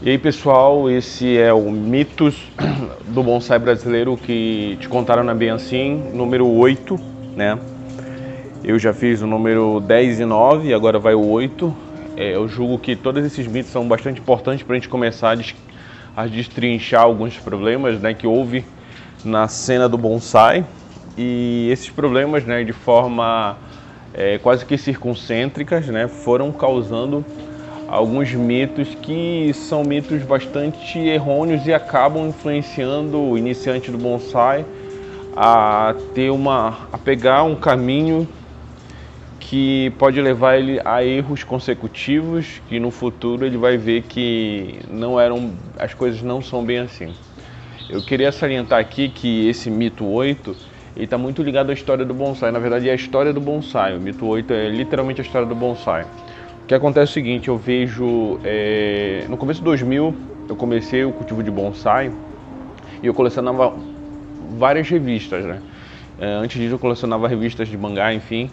E aí pessoal, esse é o Mitos do Bonsai Brasileiro que te contaram na Biancin, número 8, né? Eu já fiz o número 10 e 9 e agora vai o 8. Eu julgo que todos esses mitos são bastante importantes para a gente começar a destrinchar alguns problemas, né, que houve na cena do bonsai. E esses problemas, né, de forma quase que circuncêntricas, né, foram causando alguns mitos que são mitos bastante errôneos e acabam influenciando o iniciante do bonsai a pegar um caminho que pode levar ele a erros consecutivos, que no futuro ele vai ver que as coisas não são bem assim. Eu queria salientar aqui que esse mito 8 está muito ligado à história do bonsai. Na verdade é a história do bonsai. O mito 8 é literalmente a história do bonsai. O que acontece é o seguinte, eu vejo, no começo de 2000 eu comecei o cultivo de bonsai e eu colecionava várias revistas, né? Antes disso eu colecionava revistas de mangá, enfim,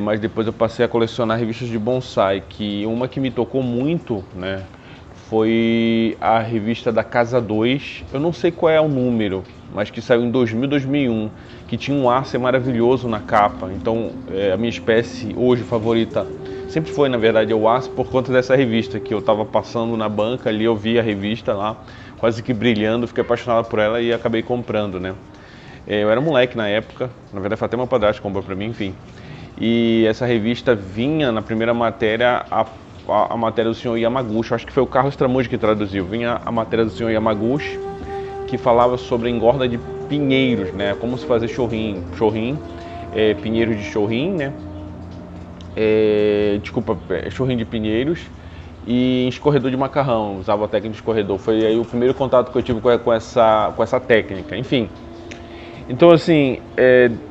mas depois eu passei a colecionar revistas de bonsai, que uma que me tocou muito, né, foi a revista da Casa 2, eu não sei qual é o número, mas que saiu em 2000, 2001, que tinha um arce maravilhoso na capa. Então a minha espécie hoje favorita sempre foi, na verdade, o arce por conta dessa revista, que eu estava passando na banca ali, eu vi a revista lá, quase que brilhando, fiquei apaixonado por ela e acabei comprando, né. Eu era moleque na época, na verdade foi até meu padrasto que comprou para mim, enfim. E essa revista vinha na primeira matéria a matéria do senhor Yamaguchi, acho que foi o Carlos Tramuji que traduziu, vinha a matéria do senhor Yamaguchi, que falava sobre a engorda de pinheiros, né, como se fazer chorrim, pinheiros de chorrim, né, chorrim de pinheiros e escorredor de macarrão, usava a técnica de escorredor, foi aí o primeiro contato que eu tive com essa técnica, enfim. Então assim,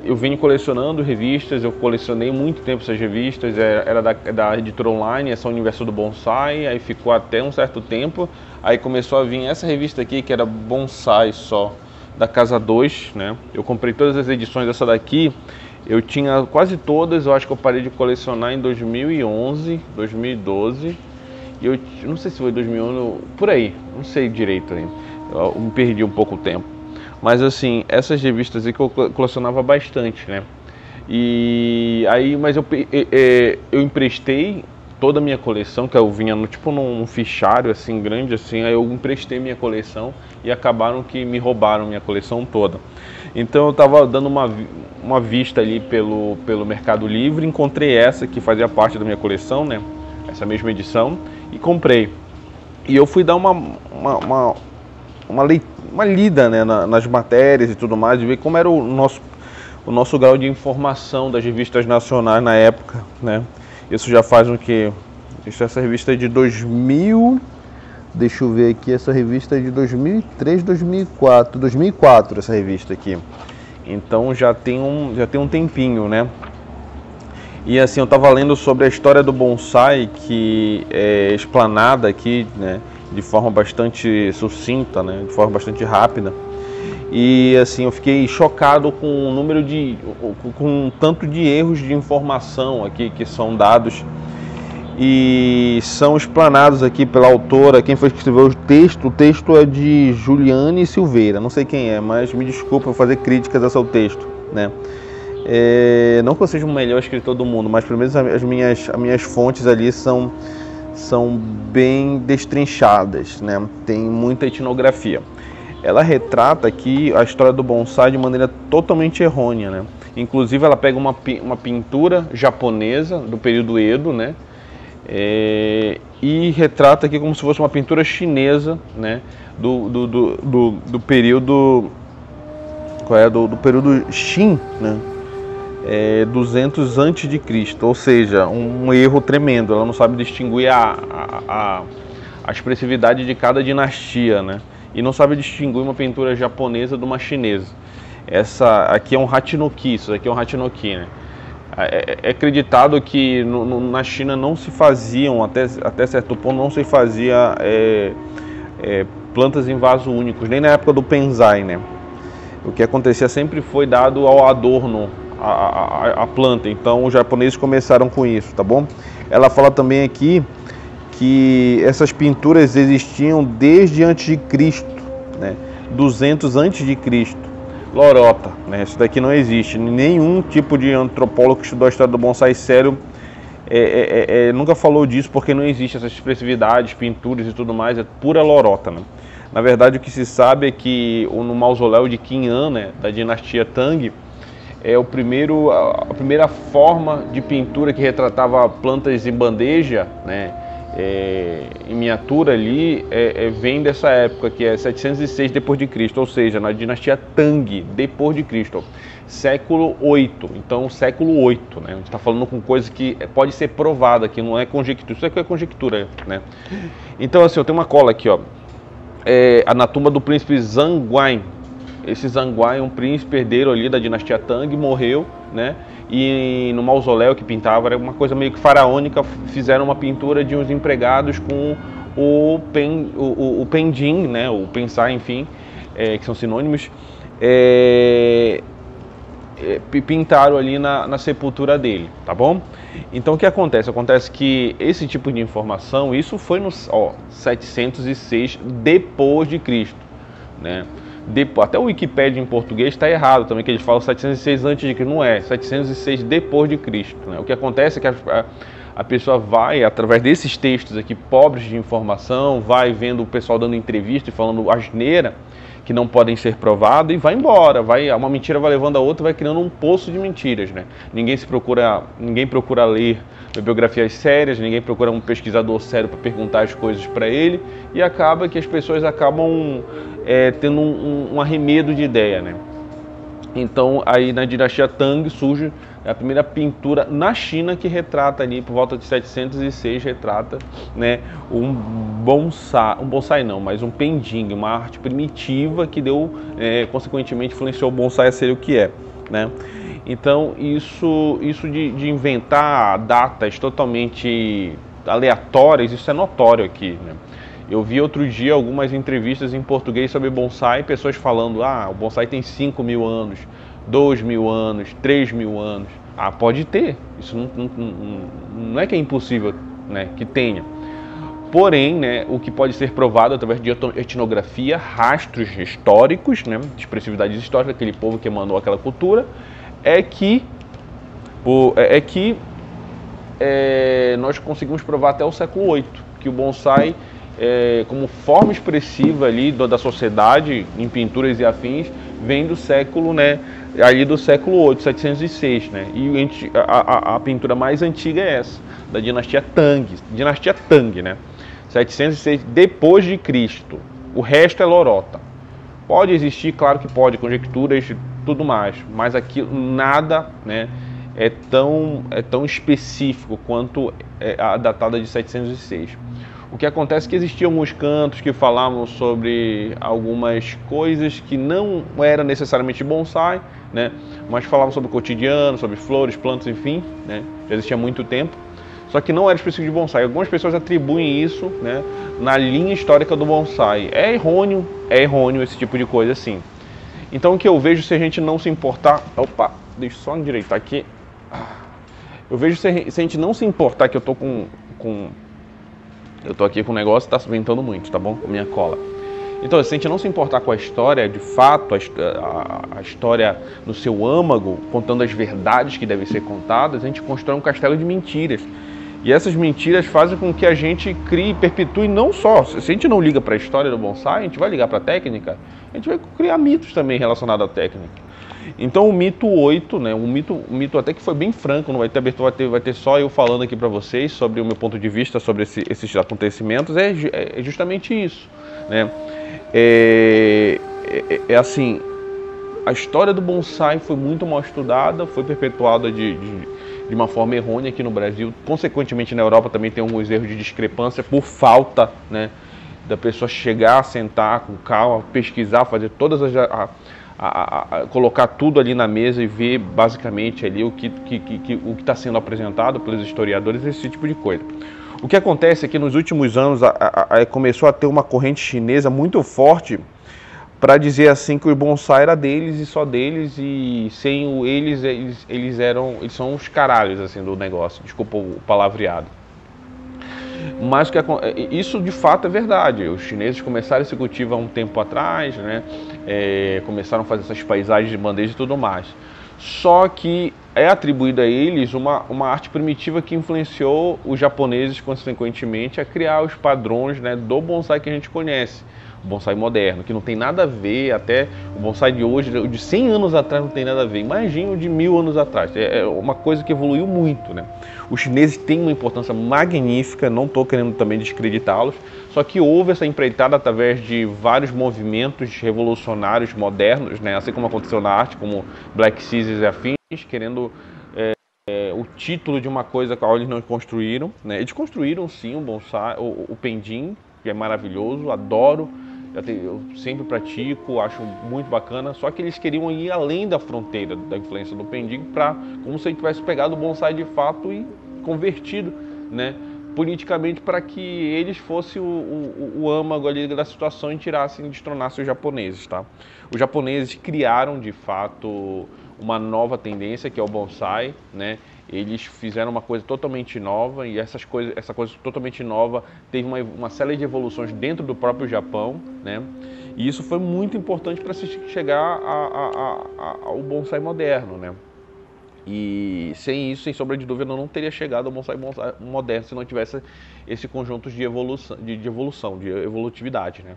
eu venho colecionando revistas, eu colecionei muito tempo essas revistas, era da editora online, essa Universo do Bonsai, aí ficou até um certo tempo, aí começou a vir essa revista aqui, que era Bonsai só, da Casa 2, né? Eu comprei todas as edições dessa daqui, eu tinha quase todas, eu acho que eu parei de colecionar em 2011, 2012, e eu não sei se foi 2011, por aí, não sei direito ainda, eu me perdi um pouco o tempo. Mas assim, essas revistas aí que eu colecionava bastante, né? E aí, mas eu emprestei toda a minha coleção, que eu vinha num fichário assim, grande assim, aí eu emprestei minha coleção e acabaram que me roubaram minha coleção toda. Então eu tava dando uma vista ali pelo Mercado Livre, encontrei essa que fazia parte da minha coleção, né? Essa mesma edição, e comprei. E eu fui dar uma lida, né, nas matérias e tudo mais, de ver como era o nosso grau de informação das revistas nacionais na época, né? Isso já faz o que? Essa revista é de 2000, deixa eu ver aqui, essa revista é de 2003, 2004 essa revista aqui. Então já tem um tempinho, né? E assim, eu estava lendo sobre a história do bonsai, que é explanada aqui, né, de forma bastante sucinta, né, de forma bastante rápida. E assim, eu fiquei chocado com o número com um tanto de erros de informação aqui que são dados e são explanados aqui pela autora, quem foi que escreveu o texto é de Juliane Silveira, não sei quem é, mas me desculpa por fazer críticas a seu texto, né. Não que eu seja o melhor escritor do mundo, mas pelo menos as minhas fontes ali são bem destrinchadas, né? Tem muita etnografia. Ela retrata aqui a história do bonsai de maneira totalmente errônea, né? Inclusive ela pega uma pintura japonesa do período Edo, né? E retrata aqui como se fosse uma pintura chinesa, né? Do período do período Qin, né? 200 antes de Cristo, ou seja, um erro tremendo. Ela não sabe distinguir a expressividade de cada dinastia, né? E não sabe distinguir uma pintura japonesa de uma chinesa. Essa aqui é um Hachinoki, isso aqui é um Hachinoki, né? É acreditado que na China não se faziam, até certo ponto, não se fazia plantas em vaso únicos, nem na época do Penzai, né? O que acontecia sempre foi dado ao adorno a planta, então os japoneses começaram com isso, tá bom? Ela fala também aqui que essas pinturas existiam desde antes de Cristo, né? 200 antes de Cristo. Lorota, né? Isso daqui não existe. Nenhum tipo de antropólogo que estudou a história do bonsai sério nunca falou disso, porque não existe essas expressividades, pinturas e tudo mais, é pura lorota, né? Na verdade, o que se sabe é que no mausoléu de Qin An, né, da dinastia Tang, a primeira forma de pintura que retratava plantas em bandeja, né, em miniatura ali, vem dessa época, que é 706 depois de Cristo, ou seja, na dinastia Tang, depois de Cristo, século 8. Então, século 8, né? A gente está falando com coisa que pode ser provada, que não é conjectura. Isso aqui é conjectura, né? Então, assim, eu tenho uma cola aqui, ó. Na tumba do príncipe Zhang Guan. Esse Zhang Guan é um príncipe herdeiro ali da dinastia Tang, morreu, né? E no mausoléu que pintava, era uma coisa meio que faraônica, fizeram uma pintura de uns empregados com o pendim, né? O pensar, enfim, que são sinônimos, pintaram ali na sepultura dele, tá bom? Então o que acontece? Acontece que esse tipo de informação, isso foi no 706 depois de Cristo, né? Até o Wikipédia em português está errado também, que eles falam 706 antes de Cristo, não é, 706 depois de Cristo, né? O que acontece é que a pessoa vai, através desses textos aqui, pobres de informação, vai vendo o pessoal dando entrevista e falando asneira, que não podem ser provadas, e vai embora, uma mentira vai levando a outra, vai criando um poço de mentiras, né? Ninguém procura ler biografias sérias, ninguém procura um pesquisador sério para perguntar as coisas para ele, e acaba que as pessoas acabam tendo um arremedo de ideia, né? Então, aí na dinastia Tang surge a primeira pintura na China que retrata ali, por volta de 706, retrata, né, um bonsai não, mas um pendim, uma arte primitiva que deu, consequentemente, influenciou o bonsai a ser o que é, né? Então, isso de inventar datas totalmente aleatórias, isso é notório aqui, né? Eu vi outro dia algumas entrevistas em português sobre bonsai, pessoas falando, o bonsai tem 5.000 anos, 2.000 anos, 3.000 anos. Pode ter, isso não é que é impossível, né, que tenha. Porém, né, o que pode ser provado através de etnografia, rastros históricos, né, expressividades históricas, aquele povo que emanou aquela cultura, é que nós conseguimos provar até o século VIII, que o bonsai, como forma expressiva ali da sociedade, em pinturas e afins, vem do século, né, ali do século 8, 706, né? E a pintura mais antiga é essa, da dinastia Tang, né? 706 depois de Cristo. O resto é lorota. Pode existir, claro que pode, conjecturas, tudo mais, mas aqui nada, né, é tão específico quanto a datada de 706. O que acontece é que existiam alguns cantos que falavam sobre algumas coisas que não eram necessariamente bonsai, né? Mas falavam sobre o cotidiano, sobre flores, plantas, enfim, né? Já existia há muito tempo. Só que não era específico de bonsai. Algumas pessoas atribuem isso, né, na linha histórica do bonsai. É errôneo esse tipo de coisa, assim. Então o que eu vejo, se a gente não se importar... Opa, deixa eu só endireitar aqui. Eu vejo se a gente não se importar, que eu tô eu tô aqui com o negócio e tá ventando muito, tá bom? Com minha cola. Então, se a gente não se importar com a história, de fato, a história no seu âmago, contando as verdades que devem ser contadas, a gente constrói um castelo de mentiras. E essas mentiras fazem com que a gente crie e perpetue não só... Se a gente não liga para a história do bonsai, a gente vai ligar para a técnica, a gente vai criar mitos também relacionados à técnica. Então o mito 8, né, um mito até que foi bem franco, não vai ter abertura, vai ter só eu falando aqui para vocês sobre o meu ponto de vista sobre esses acontecimentos, é justamente isso, né? Assim, a história do bonsai foi muito mal estudada, foi perpetuada de uma forma errônea aqui no Brasil, consequentemente na Europa também tem alguns erros de discrepância por falta, né, da pessoa chegar, sentar com calma, pesquisar, fazer todas colocar tudo ali na mesa e ver basicamente ali o que está sendo apresentado pelos historiadores, esse tipo de coisa. O que acontece é que nos últimos anos começou a ter uma corrente chinesa muito forte para dizer assim que o bonsai era deles e só deles, e sem eles são os caralhos assim do negócio, desculpa o palavreado. Mas isso de fato é verdade. Os chineses começaram esse cultivo há um tempo atrás, né? Começaram a fazer essas paisagens de bandeja e tudo mais. Só que é atribuída a eles uma arte primitiva que influenciou os japoneses, consequentemente, a criar os padrões, né, do bonsai que a gente conhece. O bonsai moderno, que não tem nada a ver, até o bonsai de hoje, o de 100 anos atrás não tem nada a ver. Imagina o de 1000 anos atrás. É uma coisa que evoluiu muito, né? Os chineses têm uma importância magnífica, não estou querendo também descreditá-los, só que houve essa empreitada através de vários movimentos revolucionários modernos, né? Assim como aconteceu na arte, como Black Scissors e afins, querendo o título de uma coisa que eles não construíram, né? Eles construíram sim o bonsai, o pendim, que é maravilhoso, adoro, eu sempre pratico, acho muito bacana, só que eles queriam ir além da fronteira da influência do pendim, para como se ele tivesse pegado o bonsai de fato e convertido, né, politicamente, para que eles fossem o âmago ali da situação e destronassem os japoneses, tá? Os japoneses criaram de fato uma nova tendência, que é o bonsai, né? Eles fizeram uma coisa totalmente nova, e essa coisa totalmente nova teve uma série de evoluções dentro do próprio Japão, né? E isso foi muito importante para se chegar ao bonsai moderno, né? E sem isso, sem sombra de dúvida, não teria chegado ao bonsai moderno se não tivesse esse conjunto de evolutividade, né?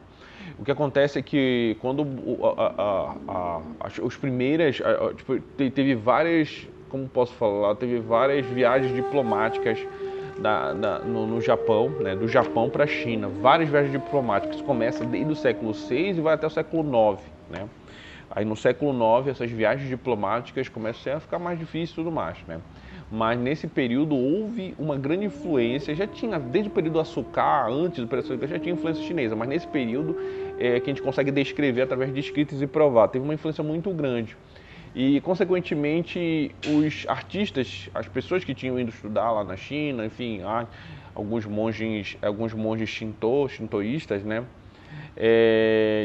O que acontece é que quando os primeiras, tipo, teve várias, como posso falar, teve várias viagens diplomáticas no Japão, né, do Japão para a China, várias viagens diplomáticas. Isso começa desde o século VI e vai até o século IX, né? Aí no século IX essas viagens diplomáticas começam a ficar mais difíceis e tudo mais, né? Mas nesse período houve uma grande influência, já tinha, desde o período Asuka, antes do período Asuka, já tinha influência chinesa, mas nesse período que a gente consegue descrever através de escritos e provar, teve uma influência muito grande. E, consequentemente, os artistas, as pessoas que tinham ido estudar lá na China, enfim, alguns monges shintoístas, né?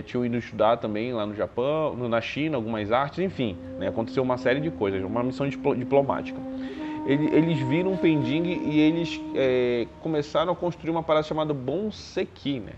Tinham ido estudar também lá no Japão, na China, algumas artes, enfim, né? Aconteceu uma série de coisas, uma missão diplomática. Eles viram um pendim e eles começaram a construir uma parada chamada Bonseki, né?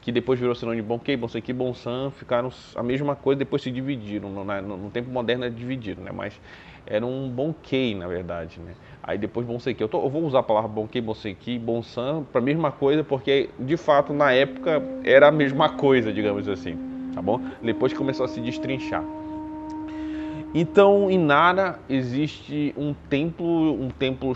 Que depois virou sinônimo de Bonkei, Bonseki, Bonsan, ficaram a mesma coisa, depois se dividiram. No tempo moderno é dividido, né? Mas era um Bonkei, na verdade, né? Aí depois Bonseki. Eu vou usar a palavra Bonkei, Bonseki, Bonsan para a mesma coisa, porque de fato na época era a mesma coisa, digamos assim, tá bom? Depois começou a se destrinchar. Então, em Nara existe um templo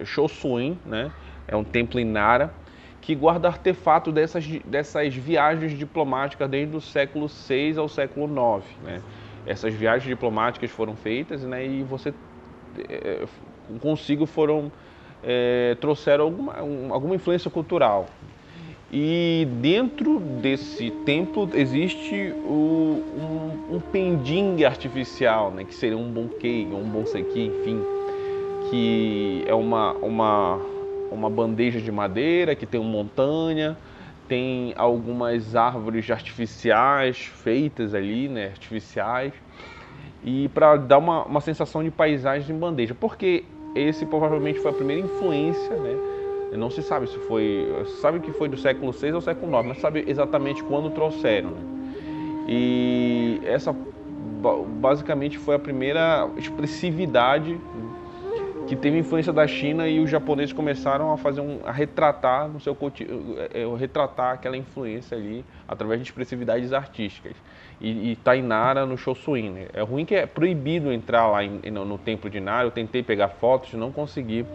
Chosuin, né? É um templo em Nara que guarda artefatos dessas viagens diplomáticas desde o século VI ao século IX, né? Essas viagens diplomáticas foram feitas, né? E consigo trouxeram alguma influência cultural. E dentro desse templo existe um pendim artificial, né, que seria um bonkei, um bonseki, enfim, que é uma bandeja de madeira que tem uma montanha, tem algumas árvores artificiais feitas ali, né, artificiais, e para dar uma sensação de paisagem em bandeja, porque esse provavelmente foi a primeira influência, né? Não se sabe se foi, sabe que foi do século VI ao século IX, mas sabe exatamente quando trouxeram, né? E essa basicamente foi a primeira expressividade que teve influência da China, e os japoneses começaram a retratar no seu retratar aquela influência ali através de expressividades artísticas. E tá em Nara, no Chosuin, né? É ruim que é proibido entrar lá no templo de Nara. Eu tentei pegar fotos, não consegui.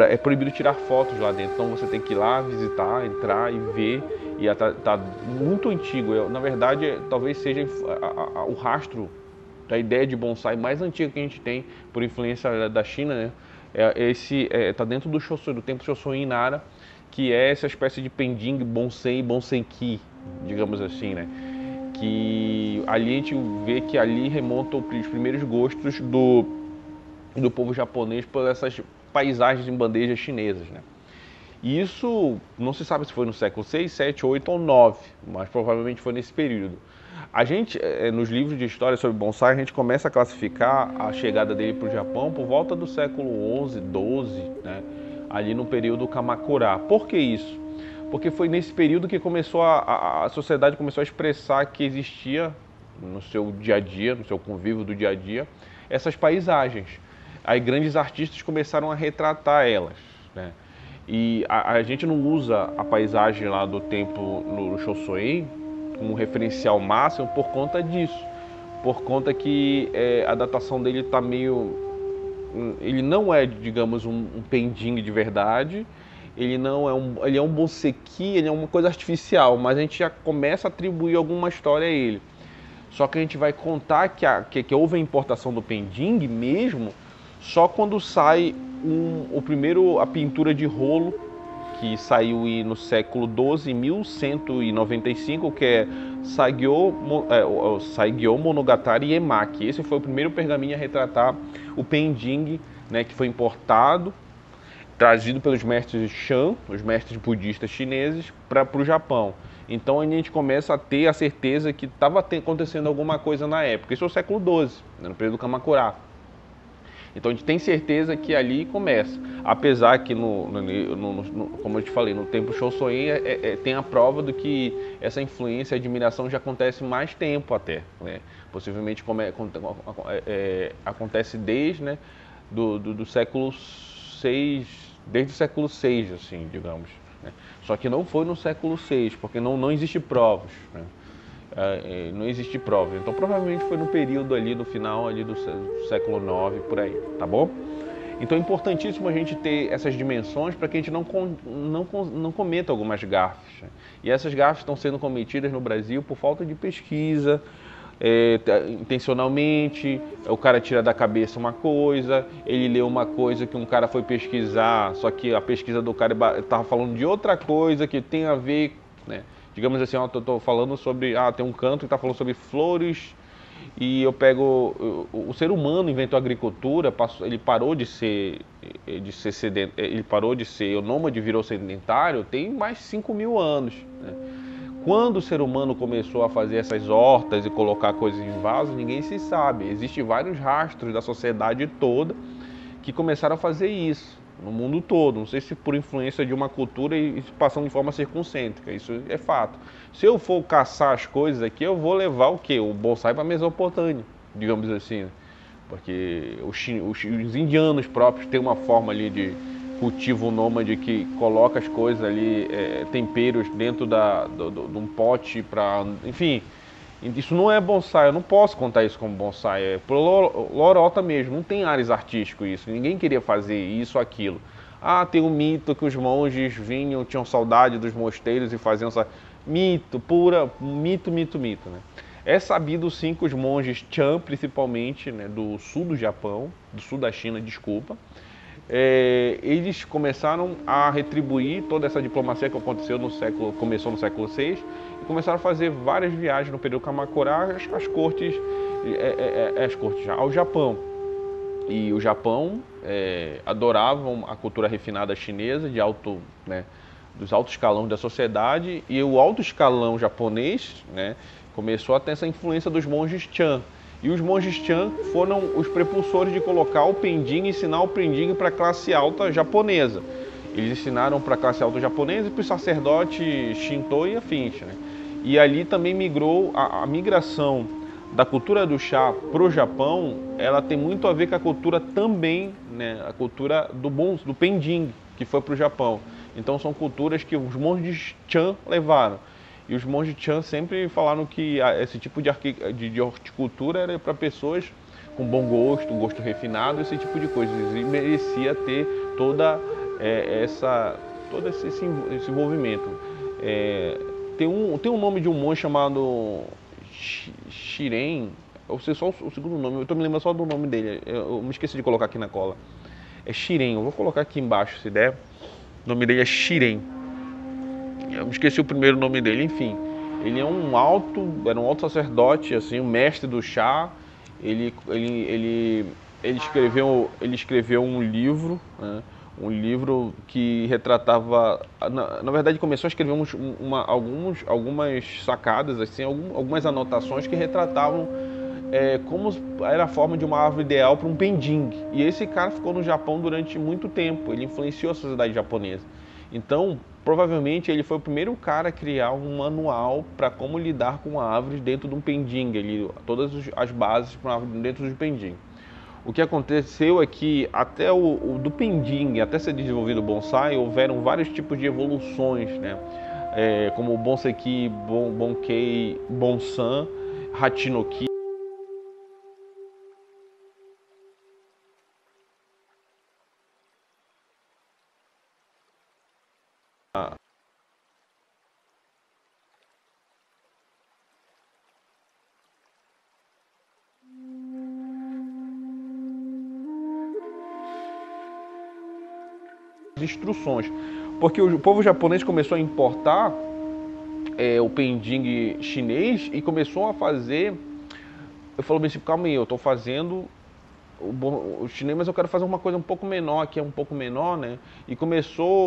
É proibido tirar fotos lá dentro, então você tem que ir lá visitar, entrar e ver. E tá muito antigo. Na verdade, talvez seja o rastro da ideia de bonsai mais antiga que a gente tem, por influência da China, né? Tá dentro do Chosuin, do templo Chosuin em Nara, que é essa espécie de pendim, bonsei, bonseki, digamos assim, né? Que ali a gente vê que ali remontam os primeiros gostos do povo japonês por essas paisagens em bandejas chinesas, né? E isso não se sabe se foi no século 6, 7, 8 ou 9, mas provavelmente foi nesse período. A gente, nos livros de história sobre bonsai, a gente começa a classificar a chegada dele para o Japão por volta do século 11, 12, né? ali no período Kamakura. Por que isso? Porque foi nesse período que começou a sociedade começou a expressar que existia no seu dia a dia, no seu convívio do dia a dia, essas paisagens. Aí grandes artistas começaram a retratar elas, né? E a gente não usa a paisagem lá do templo no Chosoen como referencial máximo por conta disso, por conta que a datação dele está meio... Ele não é, digamos, um pending de verdade, ele não é ele é um bonseki, ele é uma coisa artificial, mas a gente já começa a atribuir alguma história a ele. Só que a gente vai contar que houve a importação do pending mesmo só quando sai a pintura de rolo, que saiu no século XII, 1195, que é Saigyo Monogatari Emaki. Esse foi o primeiro pergaminho a retratar o pending, né, que foi importado, trazido pelos mestres Shan, os mestres budistas chineses, para o Japão. Então a gente começa a ter a certeza que estava acontecendo alguma coisa na época. Isso é o século XII, né, no período Kamakura. Então a gente tem certeza que ali começa. Apesar que, como eu te falei, no tempo Chosoen tem a prova do que essa influência e admiração já acontece mais tempo até, né? Possivelmente acontece desde, né, do século VI, desde o século VI, assim, digamos, né? Só que não foi no século VI, porque não existe provas, né? Não existe prova. Então provavelmente foi no período ali do final ali do século IX, por aí, tá bom? Então é importantíssimo a gente ter essas dimensões para que a gente não cometa algumas gafes, né? E essas gafes estão sendo cometidas no Brasil por falta de pesquisa, intencionalmente. O cara tira da cabeça uma coisa, ele lê uma coisa que um cara foi pesquisar, só que a pesquisa do cara estava falando de outra coisa que tem a ver, né? Digamos assim, eu estou falando sobre, tem um canto que está falando sobre flores, e eu pego, o ser humano inventou a agricultura, ele parou de ser o nômade, virou sedentário, tem mais de 5.000 anos, né? Quando o ser humano começou a fazer essas hortas e colocar coisas em vasos, ninguém se sabe. Existem vários rastros da sociedade toda que começaram a fazer isso no mundo todo. Não sei se por influência de uma cultura e passando de forma circuncêntrica, isso é fato. Se eu for caçar as coisas aqui, eu vou levar o quê? O bonsai para a Mesopotâmia, digamos assim, né? Porque os indianos próprios têm uma forma ali de cultivo nômade que coloca as coisas ali, temperos dentro de um pote para, enfim. Isso não é bonsai, eu não posso contar isso como bonsai, é por lorota mesmo, não tem ares artístico isso, ninguém queria fazer isso ou aquilo. Tem um mito que os monges vinham, tinham saudade dos mosteiros e faziam essa... Mito, mito, né? É sabido sim que os monges Chan, principalmente, né, do sul do Japão, do sul da China, desculpa, eles começaram a retribuir toda essa diplomacia que começou no século VI, e começaram a fazer várias viagens no período Kamakura às cortes ao Japão. E o Japão adoravam a cultura refinada chinesa dos altos escalões da sociedade, e o alto escalão japonês, né, começou a ter essa influência dos monges Chan. E os monges Chan foram os prepulsores de colocar o pending e ensinar o pending para a classe alta japonesa. Eles ensinaram para a classe alta japonesa e para os sacerdotes Shinto e afins, né? E ali também migrou, a migração da cultura do chá para o Japão, ela tem muito a ver com a cultura também, né, a cultura do pending, que foi para o Japão. Então são culturas que os monges Chan levaram. E os monges Chan sempre falaram que esse tipo de horticultura era para pessoas com bom gosto, gosto refinado, esse tipo de coisa. E merecia ter todo esse envolvimento. Tem um nome de um monge chamado Shiren, eu sei só o segundo nome, eu estou me lembrando só do nome dele, eu me esqueci de colocar aqui na cola. É Shiren, eu vou colocar aqui embaixo se der. O nome dele é Shiren. Eu me esqueci o primeiro nome dele, enfim. Ele era um alto sacerdote, assim, um mestre do chá. Ele escreveu um livro, né, um livro que retratava, na verdade começou a escrever algumas sacadas, assim, algumas anotações que retratavam como era a forma de uma árvore ideal para um pending. E esse cara ficou no Japão durante muito tempo, ele influenciou a sociedade japonesa. Então, provavelmente ele foi o primeiro cara a criar um manual para como lidar com árvores dentro de um pending, todas as bases para uma árvore dentro de um pending. O que aconteceu é que até do pending, até ser desenvolvido o bonsai, houveram vários tipos de evoluções, né? Como o bonseki, bonkei, bonsan, hachinoki. Instruções, porque o povo japonês começou a importar o pending chinês e começou a fazer. Eu falei assim, calma aí, eu estou fazendo o chinês, mas eu quero fazer uma coisa um pouco menor, que é um pouco menor, né? E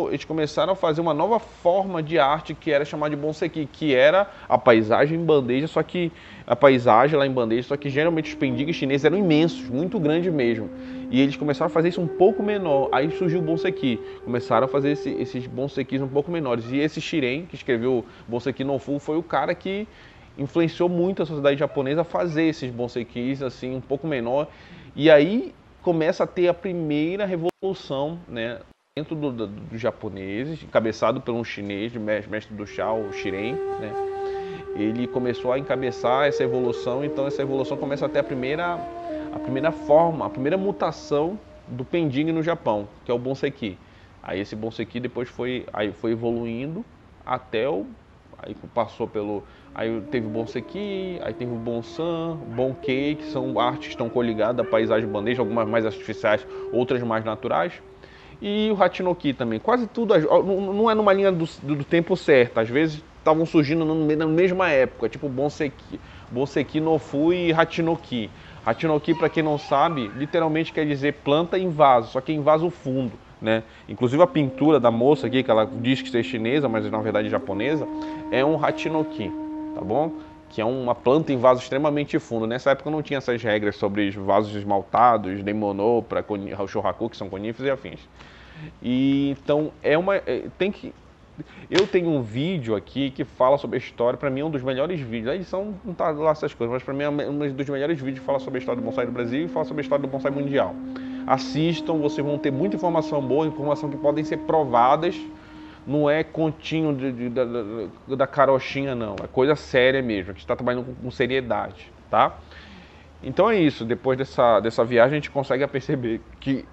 eles começaram a fazer uma nova forma de arte que era chamada de bonseki, que era a paisagem em bandeja, só que a paisagem lá em bandeja, só que geralmente os pendigues chineses eram imensos, muito grandes mesmo. E eles começaram a fazer isso um pouco menor. Aí surgiu o bonseki. Começaram a fazer esses bonsekis um pouco menores. E esse Shiren, que escreveu Bonseki no Fu, foi o cara que influenciou muito a sociedade japonesa a fazer esses bonsekis assim um pouco menor. E aí começa a ter a primeira revolução, né, dentro dos japoneses, encabeçado por um chinês, mestre do chá, o Shiren, né? Ele começou a encabeçar essa evolução, então essa evolução começa a ter a primeira forma, a primeira mutação do pending no Japão, que é o bonseki. Aí esse bonseki depois foi evoluindo até aí passou pelo. Aí teve o bonseki, aí teve o bonsan, bonkei, que são artes que estão coligadas à paisagem bandeja, algumas mais artificiais, outras mais naturais. E o hachinoki também. Quase tudo, não é numa linha do tempo certo, às vezes estavam surgindo na mesma época, tipo bonseki no fu e hachinoki. Hachinoki, para quem não sabe, literalmente quer dizer planta em vaso, só que em vaso fundo, né? Inclusive a pintura da moça aqui, que ela diz que é chinesa, mas na verdade é japonesa, é um hachinoki, tá bom? Que é uma planta em vaso extremamente fundo. Nessa época não tinha essas regras sobre os vasos esmaltados, demono, para shohaku, que são coníferos e afins. E então eu tenho um vídeo aqui que fala sobre a história, para mim é um dos melhores vídeos. A edição não tá lá essas coisas, mas para mim é um dos melhores vídeos que fala sobre a história do bonsai do Brasil e fala sobre a história do bonsai mundial. Assistam, vocês vão ter muita informação boa, informação que podem ser provadas. Não é continho da carochinha, não. É coisa séria mesmo. A gente está trabalhando com seriedade, tá? Então é isso. Depois dessa viagem, a gente consegue perceber que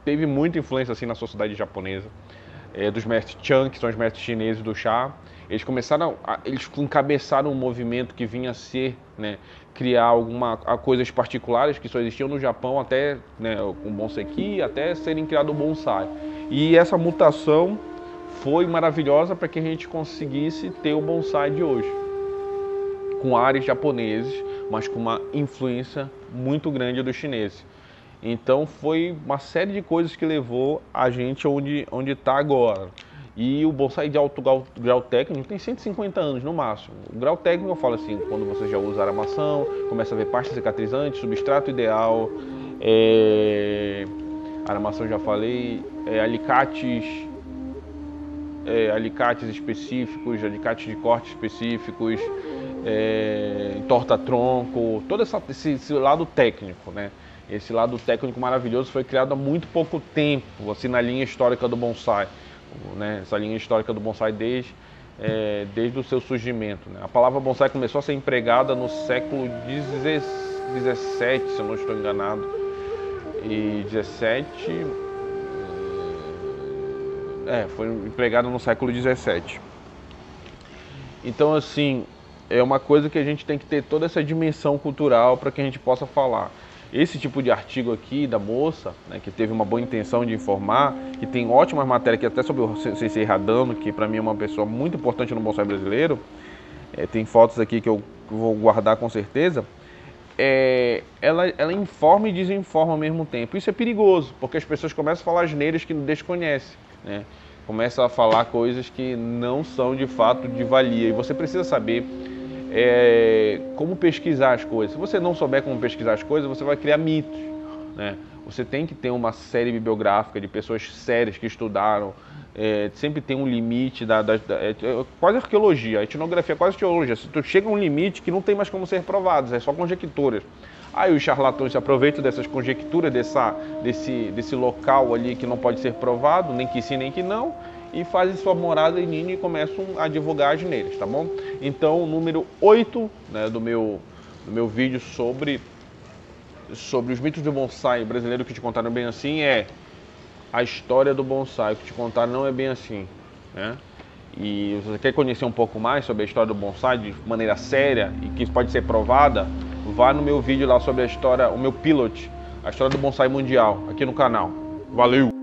teve muita influência assim na sociedade japonesa, dos mestres Chan, que são os mestres chineses do chá. Eles eles encabeçaram um movimento que vinha a ser, né, criar coisas particulares que só existiam no Japão até, né, com o bonseki, até serem criado o bonsai. E essa mutação foi maravilhosa para que a gente conseguisse ter o bonsai de hoje, com ares japoneses, mas com uma influência muito grande dos chineses. Então foi uma série de coisas que levou a gente onde está agora. E o bonsai de alto grau técnico tem 150 anos no máximo. O grau técnico eu falo assim, quando você já usa aramação, começa a ver pasta cicatrizante, substrato ideal, aramação já falei, alicates específicos, alicates de corte específicos, entorta-tronco, todo esse lado técnico, né? Esse lado técnico maravilhoso foi criado há muito pouco tempo, assim, na linha histórica do bonsai, né? Essa linha histórica do bonsai desde o seu surgimento, né? A palavra bonsai começou a ser empregada no século XVII, se eu não estou enganado, e 17, foi empregada no século XVII. Então, assim, é uma coisa que a gente tem que ter toda essa dimensão cultural para que a gente possa falar. Esse tipo de artigo aqui da moça, né, que teve uma boa intenção de informar, que tem ótimas matérias aqui até sobre o Sensei Radano, que para mim é uma pessoa muito importante no bonsai brasileiro, tem fotos aqui que eu vou guardar com certeza, ela informa e desinforma ao mesmo tempo. Isso é perigoso, porque as pessoas começam a falar asneiras que desconhecem, né? Começam a falar coisas que não são de fato de valia, e você precisa saber como pesquisar as coisas. Se você não souber como pesquisar as coisas, você vai criar mitos, né? Você tem que ter uma série bibliográfica de pessoas sérias que estudaram. Sempre tem um limite quase arqueologia, a etnografia é quase teologia. Se tu chega a um limite que não tem mais como ser provado, é só conjecturas. Aí os charlatões se aproveitam dessas conjecturas, desse local ali que não pode ser provado, nem que sim, nem que não, e fazem sua morada em ninho e começam a divulgar as neiras, tá bom? Então, o número 8, né, do meu vídeo sobre os mitos do bonsai brasileiro que te contaram bem assim é a história do bonsai. O que te contaram não é bem assim, né? E se você quer conhecer um pouco mais sobre a história do bonsai de maneira séria e que pode ser provada, vá no meu vídeo lá sobre a história, o meu pilot, a história do bonsai mundial, aqui no canal. Valeu!